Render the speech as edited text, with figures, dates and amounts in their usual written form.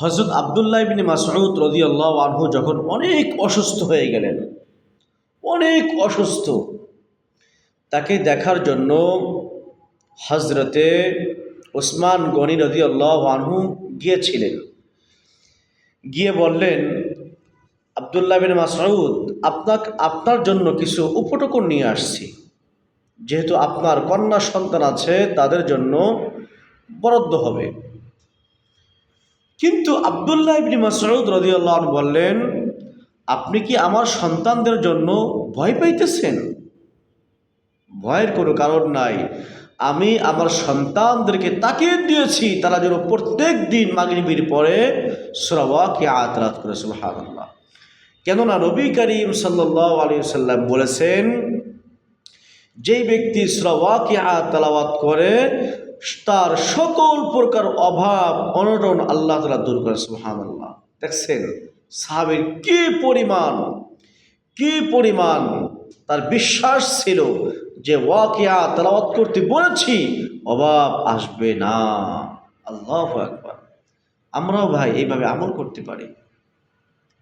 হযরত আব্দুল্লাহ ইবনে মাসউদ রাদিয়াল্লাহু আনহু যখন অনেক অসুস্থ হয়ে গেলেন, অনেক অসুস্থ, তাকে দেখার জন্য হজরতে ওসমান গনি রাদিয়াল্লাহু আনহু গিয়েছিলেন। গিয়ে বললেন, আব্দুল্লাহ ইবনে মাসউদ, আপনার জন্য কিছু উপটকন নিয়ে আসছি। যেহেতু আপনার কন্যা সন্তান আছে, তাদের জন্য বরাদ্দ হবে। কিন্তু আব্দুল্লাহ ইবনে মাসউদ রাদিয়াল্লাহু আনহু বললেন, আপনি কি আমার সন্তানদের জন্য ভয় পাইতেছেন? ভয়ের কোনো কারণ নাই। আমি আমার সন্তানদেরকে তাকিয়ে দিয়েছি তারা যেন প্রত্যেক দিন মাগরিবের পরে সূরা ওয়াকিআত তেলাওয়াত করে। সুবহানাল্লাহ। কেননা নবী করিম সাল্লাল্লাহু আলাইহি ওয়াসাল্লাম বলেছেন, যেই ব্যক্তি সূরা ওয়াকিআত তেলাওয়াত করে তার সকল প্রকার অভাব অনটন আল্লাহ তাআলা দূর করে। সুবহানাল্লাহ। দেখছেন সাহাবীর কি পরিমাণ তার বিশ্বাস ছিল যে ওয়াকিআত তেলাওয়াত করতে বলেছি, অভাব আসবে না। আল্লাহু আকবার। আমরাও ভাই এইভাবে আমল করতে পারি।